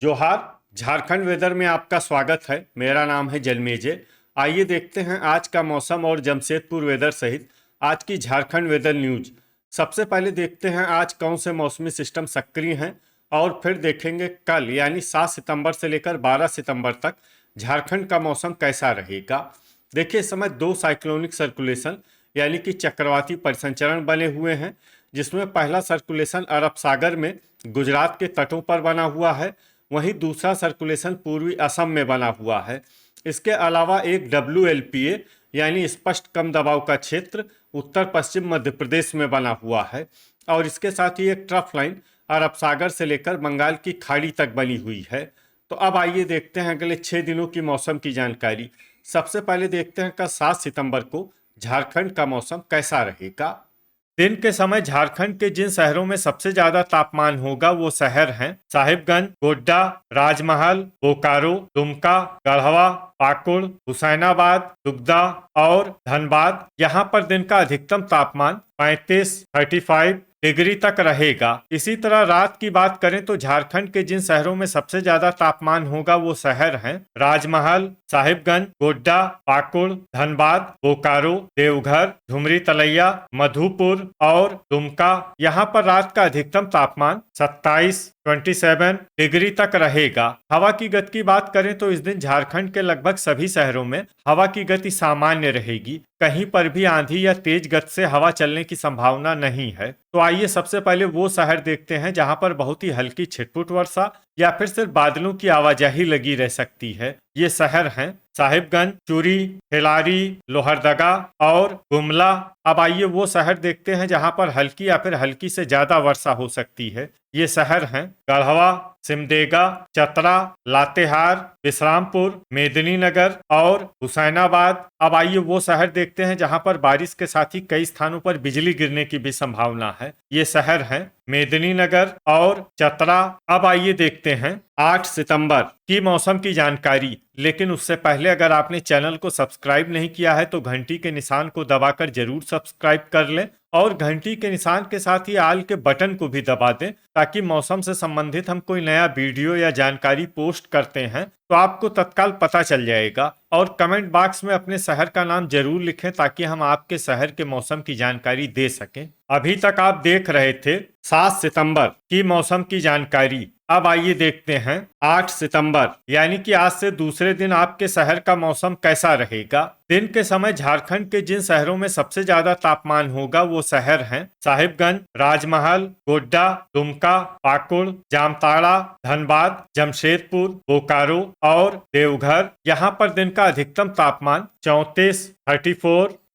जोहार। झारखंड वेदर में आपका स्वागत है। मेरा नाम है जलमेजे। आइए देखते हैं आज का मौसम और जमशेदपुर वेदर सहित आज की झारखंड वेदर न्यूज। सबसे पहले देखते हैं आज कौन से मौसमी सिस्टम सक्रिय हैं और फिर देखेंगे कल यानी 7 सितंबर से लेकर 12 सितंबर तक झारखंड का मौसम कैसा रहेगा। देखिए, इस समय दो साइक्लोनिक सर्कुलेशन यानी कि चक्रवाती परिसंचरण बने हुए हैं, जिसमें पहला सर्कुलेशन अरब सागर में गुजरात के तटों पर बना हुआ है, वहीं दूसरा सर्कुलेशन पूर्वी असम में बना हुआ है। इसके अलावा एक WLPA यानी स्पष्ट कम दबाव का क्षेत्र उत्तर पश्चिम मध्य प्रदेश में बना हुआ है और इसके साथ ही एक ट्रफ लाइन अरब सागर से लेकर बंगाल की खाड़ी तक बनी हुई है। तो अब आइए देखते हैं अगले 6 दिनों की मौसम की जानकारी। सबसे पहले देखते हैं कल 7 सितंबर को झारखंड का मौसम कैसा रहेगा। दिन के समय झारखंड के जिन शहरों में सबसे ज्यादा तापमान होगा वो शहर हैं साहिबगंज, गोड्डा, राजमहल, बोकारो, दुमका, गढ़वा, पाकुड़, हुसैनाबाद, दुगदा और धनबाद। यहाँ पर दिन का अधिकतम तापमान 35 डिग्री तक रहेगा। इसी तरह रात की बात करें तो झारखंड के जिन शहरों में सबसे ज्यादा तापमान होगा वो शहर हैं राजमहल, साहिबगंज, गोड्डा, पाकुड़, धनबाद, बोकारो, देवघर, झुमरी तलैया, मधुपुर और दुमका। यहाँ पर रात का अधिकतम तापमान 27 डिग्री तक रहेगा। हवा की गति की बात करें तो इस दिन झारखंड के लगभग सभी शहरों में हवा की गति सामान्य रहेगी। कहीं पर भी आंधी या तेज गति से हवा चलने की संभावना नहीं है। तो आइए सबसे पहले वो शहर देखते हैं जहां पर बहुत ही हल्की छिटपुट वर्षा या फिर सिर्फ बादलों की आवाजाही लगी रह सकती है। ये शहर हैं साहिबगंज, चूरी, खिलारी, लोहरदगा और गुमला। अब आइए वो शहर देखते हैं जहां पर हल्की या फिर हल्की से ज्यादा वर्षा हो सकती है। ये शहर हैं गढ़वा, सिमडेगा, चतरा, लातेहार, विश्रामपुर, मेदिनीनगर और हुसैनाबाद। अब आइए वो शहर देखते हैं जहां पर बारिश के साथ ही कई स्थानों पर बिजली गिरने की भी संभावना है। ये शहर हैं मेदिनीनगर और चतरा। अब आइए देखते हैं 8 सितंबर की मौसम की जानकारी। लेकिन उससे पहले अगर आपने चैनल को सब्सक्राइब नहीं किया है तो घंटी के निशान को दबाकर जरूर सब्सक्राइब कर लें और घंटी के निशान के साथ ही आल के बटन को भी दबा दें, ताकि मौसम से संबंधित हम कोई नया वीडियो या जानकारी पोस्ट करते हैं तो आपको तत्काल पता चल जाएगा। और कमेंट बॉक्स में अपने शहर का नाम जरूर लिखें ताकि हम आपके शहर के मौसम की जानकारी दे सकें। अभी तक आप देख रहे थे 7 सितंबर की मौसम की जानकारी। अब आइए देखते हैं 8 सितंबर यानी कि आज से दूसरे दिन आपके शहर का मौसम कैसा रहेगा। दिन के समय झारखंड के जिन शहरों में सबसे ज्यादा तापमान होगा वो शहर हैं साहिबगंज, राजमहल, गोड्डा, दुमका, पाकुड़, जामताड़ा, धनबाद, जमशेदपुर, बोकारो और देवघर। यहाँ पर दिन का अधिकतम तापमान 34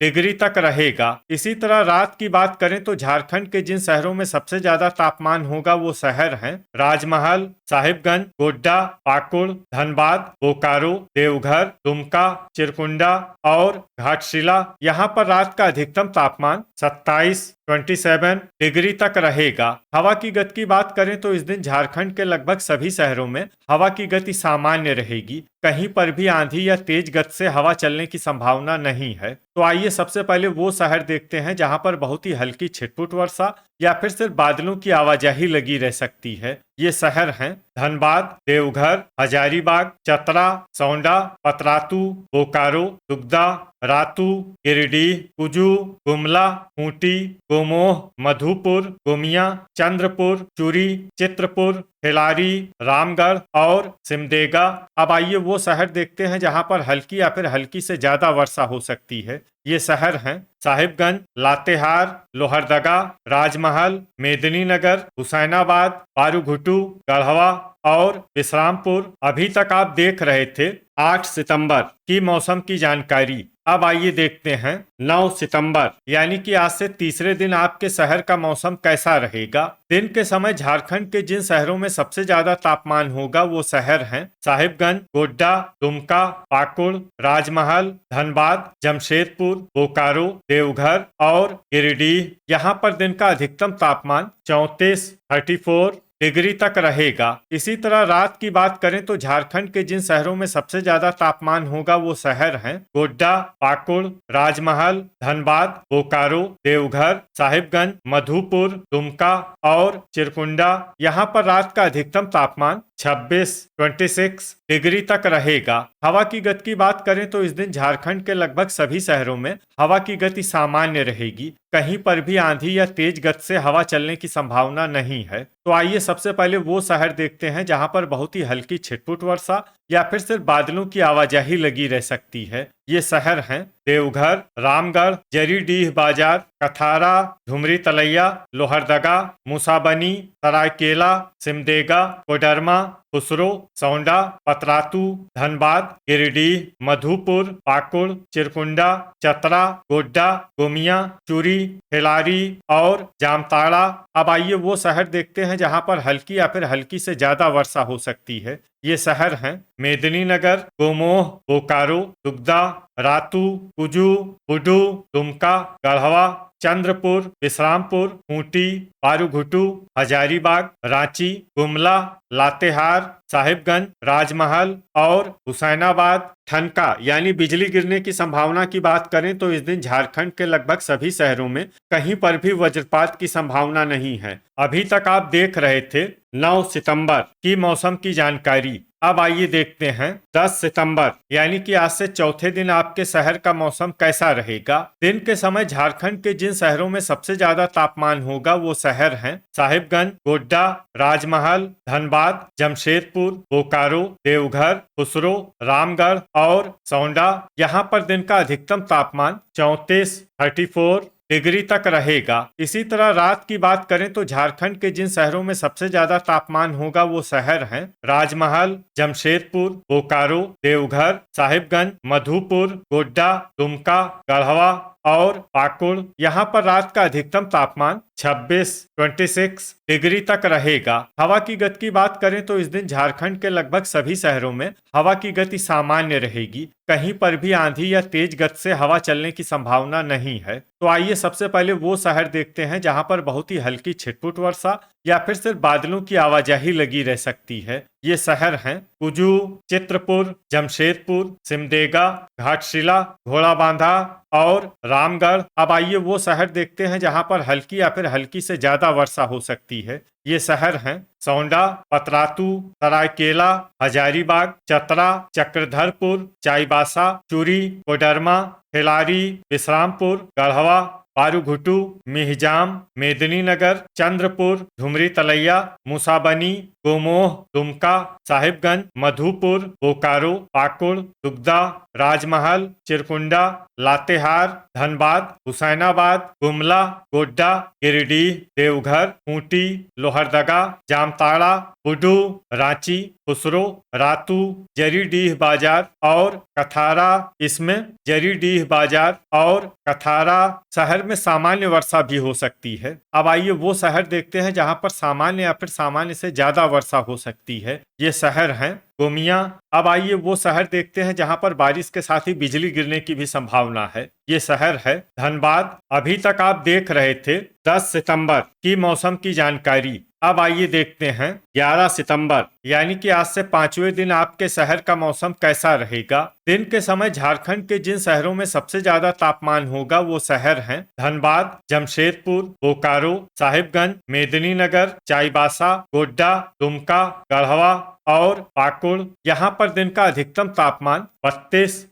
डिग्री तक रहेगा। इसी तरह रात की बात करें तो झारखंड के जिन शहरों में सबसे ज्यादा तापमान होगा वो शहर हैं राजमहल, साहिबगंज, गोड्डा, पाकुड़, धनबाद, बोकारो, देवघर, दुमका, चिरकुंडा और घाटशिला। यहाँ पर रात का अधिकतम तापमान 27 डिग्री तक रहेगा। हवा की गति की बात करें तो इस दिन झारखंड के लगभग सभी शहरों में हवा की गति सामान्य रहेगी। कहीं पर भी आंधी या तेज गति से हवा चलने की संभावना नहीं है। तो आइए सबसे पहले वो शहर देखते हैं जहां पर बहुत ही हल्की छिटपुट वर्षा या फिर सिर्फ बादलों की आवाजाही लगी रह सकती है। ये शहर हैं धनबाद, देवघर, हजारीबाग, चतरा, सौंडा, पतरातू, बोकारो, दुगदा, रातू, गिरिडीह, कुजू, गुमला, खूंटी, गोमोह, मधुपुर, गोमिया, चंद्रपुर, चूरी, चित्रपुर, खिलारी, रामगढ़ और सिमडेगा। अब आइए वो शहर देखते हैं जहां पर हल्की या फिर हल्की से ज्यादा वर्षा हो सकती है। ये शहर हैं साहिबगंज, लातेहार, लोहरदगा, राजमहल, मेदिनीनगर, हुसैनाबाद, बारूघुटू, गढ़वा और विश्रामपुर। अभी तक आप देख रहे थे 8 सितंबर की मौसम की जानकारी। अब आइए देखते हैं 9 सितंबर यानी कि आज से तीसरे दिन आपके शहर का मौसम कैसा रहेगा। दिन के समय झारखंड के जिन शहरों में सबसे ज्यादा तापमान होगा वो शहर हैं साहिबगंज, गोड्डा, दुमका, पाकुड़, राजमहल, धनबाद, जमशेदपुर, बोकारो, देवघर और गिरिडीह। यहाँ पर दिन का अधिकतम तापमान 34 डिग्री तक रहेगा। इसी तरह रात की बात करें तो झारखंड के जिन शहरों में सबसे ज्यादा तापमान होगा वो शहर हैं गोड्डा, पाकुड़, राजमहल, धनबाद, बोकारो, देवघर, साहिबगंज, मधुपुर, दुमका और चिरकुंडा। यहाँ पर रात का अधिकतम तापमान 26 डिग्री तक रहेगा। हवा की गति की बात करें तो इस दिन झारखंड के लगभग सभी शहरों में हवा की गति सामान्य रहेगी। कहीं पर भी आंधी या तेज गति से हवा चलने की संभावना नहीं है। तो आइए सबसे पहले वो शहर देखते हैं जहां पर बहुत ही हल्की छिटपुट वर्षा या फिर सिर्फ बादलों की आवाजाही लगी रह सकती है। ये शहर हैं देवघर, रामगढ़, जरीडीह बाजार, कथारा, धुमरी तलैया, लोहरदगा, मूसाबनी, सरायकेला, सिमडेगा, कोडरमा, खुसरो, सौंडा, पतरातू, धनबाद, गिरिडीह, मधुपुर, पाकुड़, चिरकुंडा, चतरा, गोड्डा, गोमिया, चूरी, खिलारी और जामताड़ा। अब आइए वो शहर देखते हैं जहां पर हल्की या फिर हल्की से ज्यादा वर्षा हो सकती है। ये शहर हैं मेदिनीनगर, गोमोह, बोकारो, दुगदा, रातू, कुजू, बुडू, दुमका, गढ़वा, चंद्रपुर, विश्रामपुर, खूंटी, पारूघुटू, हजारीबाग, रांची, गुमला, लातेहार, साहिबगंज, राजमहल और हुसैनाबाद। ठनका यानी बिजली गिरने की संभावना की बात करें तो इस दिन झारखंड के लगभग सभी शहरों में कहीं पर भी वज्रपात की संभावना नहीं है। अभी तक आप देख रहे थे 9 सितंबर की मौसम की जानकारी। अब आइए देखते हैं 10 सितंबर यानी कि आज से चौथे दिन आपके शहर का मौसम कैसा रहेगा। दिन के समय झारखंड के जिन शहरों में सबसे ज्यादा तापमान होगा वो शहर हैं साहिबगंज, गोड्डा, राजमहल, धनबाद, जमशेदपुर, बोकारो, देवघर, खुसरो, रामगढ़ और सौंडा। यहाँ पर दिन का अधिकतम तापमान 34 डिग्री तक रहेगा। इसी तरह रात की बात करें तो झारखंड के जिन शहरों में सबसे ज्यादा तापमान होगा वो शहर हैं राजमहल, जमशेदपुर, बोकारो, देवघर, साहिबगंज, मधुपुर, गोड्डा, दुमका, गढ़वा और पाकुड़। यहाँ पर रात का अधिकतम तापमान 26 डिग्री तक रहेगा। हवा की गति की बात करें तो इस दिन झारखंड के लगभग सभी शहरों में हवा की गति सामान्य रहेगी। कहीं पर भी आंधी या तेज गति से हवा चलने की संभावना नहीं है। तो आइए सबसे पहले वो शहर देखते हैं जहां पर बहुत ही हल्की छिटपुट वर्षा या फिर सिर्फ बादलों की आवाजाही लगी रह सकती है। ये शहर हैं कुजू, चित्रपुर, जमशेदपुर, सिमडेगा, घाटशिला, घोड़ाबांधा और रामगढ़। अब आइए वो शहर देखते हैं जहां पर हल्की या फिर हल्की से ज्यादा वर्षा हो सकती है। ये शहर हैं सौंडा, पतरातू, सरायकेला, हजारीबाग, चतरा, चक्रधरपुर, चाईबासा, चूरी, कोडरमा, खिलारी, विश्रामपुर, गढ़वा, पारूघुटू, मिहिजाम, मेदिनीनगर, चंद्रपुर, धुमरी तलैया, मूसाबनी, गोमोह, दुमका, साहिबगंज, मधुपुर, बोकारो, पाकुड़, दुगदा, राजमहल, चिरकुंडा, लातेहार, धनबाद, हुसैनाबाद, गुमला, गोड्डा, गिरिडीह, देवघर, खूंटी, लोहरदगा, जामताड़ा, बुडू, रांची, खुसरो, रातू, जरीडीह बाजार और कथारा। इसमें जरीडीह बाजार और कथारा शहर में सामान्य वर्षा भी हो सकती है। अब आइए वो शहर देखते हैं जहां पर सामान्य या फिर सामान्य से ज्यादा वर्षा हो सकती है। ये शहर हैं गोमिया। अब आइए वो शहर देखते हैं जहां पर बारिश के साथ ही बिजली गिरने की भी संभावना है। ये शहर है धनबाद। अभी तक आप देख रहे थे 10 सितंबर की मौसम की जानकारी। अब आइए देखते हैं 11 सितंबर यानी कि आज से 5वें दिन आपके शहर का मौसम कैसा रहेगा। दिन के समय झारखंड के जिन शहरों में सबसे ज्यादा तापमान होगा वो शहर हैं धनबाद, जमशेदपुर, बोकारो, साहिबगंज, मेदिनीनगर, चाईबासा, गोड्डा, दुमका, गढ़वा और पाकुड़। यहाँ पर दिन का अधिकतम तापमान 32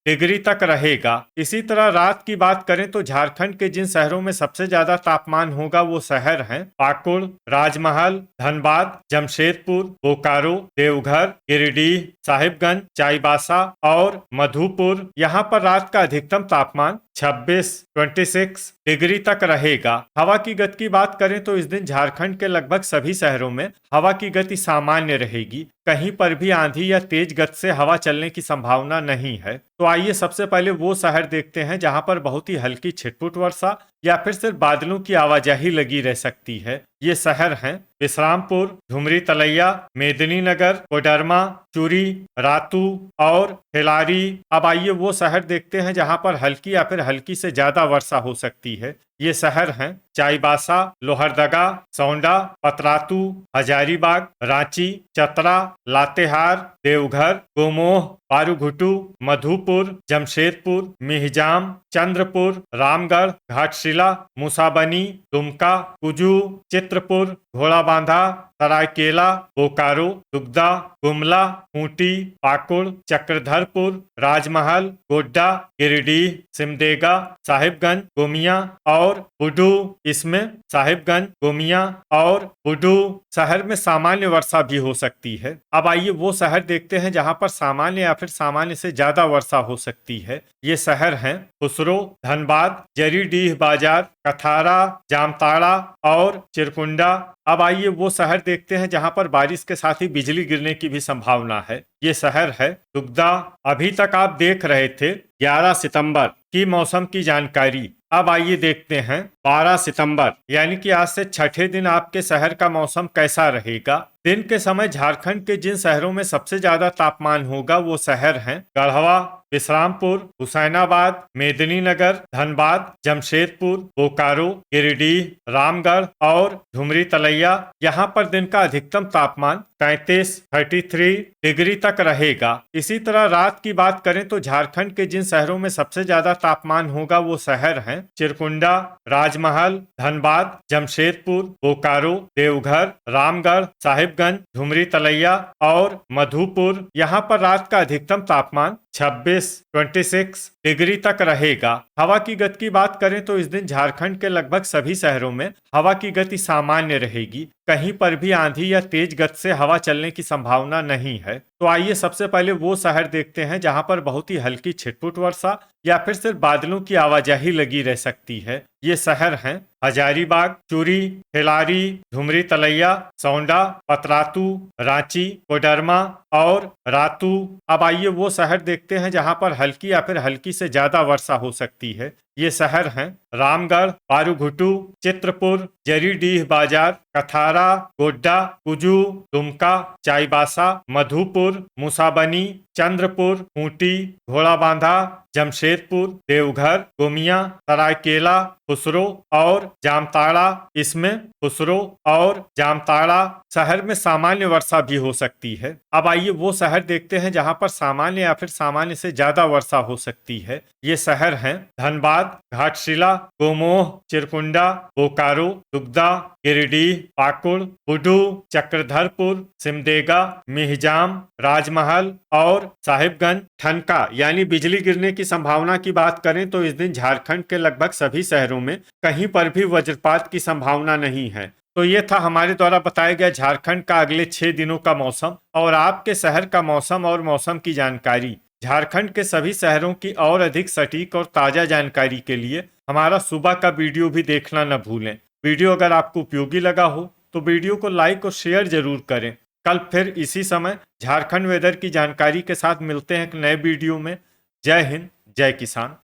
डिग्री तक रहेगा। इसी तरह रात की बात करें तो झारखंड के जिन शहरों में सबसे ज्यादा तापमान होगा वो शहर हैं पाकुड़, राजमहल, धनबाद, जमशेदपुर, बोकारो, देवघर, गिरिडीह, साहिबगंज, चाईबासा और मधुपुर। यहाँ पर रात का अधिकतम तापमान 26 डिग्री तक रहेगा। हवा की गति की बात करें तो इस दिन झारखंड के लगभग सभी शहरों में हवा की गति सामान्य रहेगी। कहीं पर भी आंधी या तेज गति से हवा चलने की संभावना नहीं है। तो आइए सबसे पहले वो शहर देखते हैं जहां पर बहुत ही हल्की छिटपुट वर्षा या फिर सिर्फ बादलों की आवाजाही लगी रह सकती है। ये शहर हैं विश्रामपुर, धुमरी तलैया, मेदिनीनगर, कोडरमा, चूरी, रातू और खिलारी। अब आइए वो शहर देखते हैं जहां पर हल्की या फिर हल्की से ज्यादा वर्षा हो सकती है। ये शहर हैं चाईबासा, लोहरदगा, सौंडा, पतरातू, हजारीबाग, रांची, चतरा, लातेहार, देवघर, गोमोह, पारूघुटू, मधुपुर, जमशेदपुर, मिहिजाम, चंद्रपुर, रामगढ़, घाटशिला, मूसाबनी, दुमका, कुजू, चित्रपुर, घोड़ाबांधा सरायकेला, बोकारो, दुगदा, गुमला, खूंटी, पाकुड़, चक्रधरपुर, राजमहल, गोड्डा, गिरिडीह, सिमडेगा, साहिबगंज, गोमिया और बुडू। इसमें साहिबगंज, गोमिया और बुडू शहर में सामान्य वर्षा भी हो सकती है। अब आइए वो शहर देखते हैं जहां पर सामान्य या फिर सामान्य से ज्यादा वर्षा हो सकती है। ये शहर हैं खुसरो, धनबाद, जरीडीह बाजार, कथारा, जामताड़ा और चिरकुंडा। अब आइए वो शहर देखते हैं जहां पर बारिश के साथ ही बिजली गिरने की भी संभावना है। ये शहर है दुगदा। अभी तक आप देख रहे थे 11 सितंबर की मौसम की जानकारी। अब आइए देखते हैं 12 सितंबर यानी कि आज से छठे दिन आपके शहर का मौसम कैसा रहेगा। दिन के समय झारखंड के जिन शहरों में सबसे ज्यादा तापमान होगा वो शहर हैं गढ़वा, विश्रामपुर, हुसैनाबाद, मेदिनीनगर, धनबाद, जमशेदपुर, बोकारो, गिरिडीह, रामगढ़ और झुमरी तलैया। यहाँ पर दिन का अधिकतम तापमान 33 डिग्री तक रहेगा। इसी तरह रात की बात करें तो झारखंड के जिन शहरों में सबसे ज्यादा तापमान होगा वो शहर हैं चिरकुंडा, राजमहल, धनबाद, जमशेदपुर, बोकारो, देवघर, रामगढ़, साहिबगंज, झुमरी तलैया और मधुपुर। यहाँ पर रात का अधिकतम तापमान 26 डिग्री तक रहेगा। हवा की गति की बात करें तो इस दिन झारखंड के लगभग सभी शहरों में हवा की गति सामान्य रहेगी। कहीं पर भी आंधी या तेज गति से हवा चलने की संभावना नहीं है। तो आइए सबसे पहले वो शहर देखते हैं जहां पर बहुत ही हल्की छिटपुट वर्षा या फिर सिर्फ बादलों की आवाजाही लगी रह सकती है। ये शहर हैं हजारीबाग, चूरी, खिलारी, झुमरी तलैया, सौंडा, पतरातू, रांची, कोडरमा और रातू। अब आइए वो शहर देखते हैं जहां पर हल्की या फिर हल्की से ज्यादा वर्षा हो सकती है। ये शहर हैं रामगढ़, पारूघुटू, चित्रपुर, जरीडीह बाजार, कथारा, गोड्डा, कुजू, दुमका, चाईबासा, मधुपुर, मुसाबनी, चंद्रपुर, खूंटी, घोड़ाबांधा, जमशेदपुर, देवघर, गोमिया, सरायकेला, खुसरो और जामताड़ा। इसमें खुसरो और जामताड़ा शहर में सामान्य वर्षा भी हो सकती है। अब आइए वो शहर देखते हैं जहां पर सामान्य या फिर सामान्य से ज्यादा वर्षा हो सकती है। ये शहर हैं धनबाद, घाटशिला, गोमोह, चिरकुंडा, बोकारो, दुगदा, गिरिडीह, पाकुड़, बुडू, चक्रधरपुर, सिमडेगा, मिहिजाम, राजमहल और साहिबगंज। ठनका यानी बिजली गिरने की संभावना की बात करें तो इस दिन झारखंड के लगभग सभी शहरों में कहीं पर भी वज्रपात की संभावना नहीं है। तो ये था हमारे द्वारा बताया गया झारखंड का अगले 6 दिनों का मौसम और आपके शहर का मौसम और मौसम की जानकारी। झारखंड के सभी शहरों की और अधिक सटीक और ताजा जानकारी के लिए हमारा सुबह का वीडियो भी देखना न भूलें। वीडियो अगर आपको उपयोगी लगा हो तो वीडियो को लाइक और शेयर जरूर करें। कल फिर इसी समय झारखंड वेदर की जानकारी के साथ मिलते हैं एक नए वीडियो में। जय हिंद, जय किसान।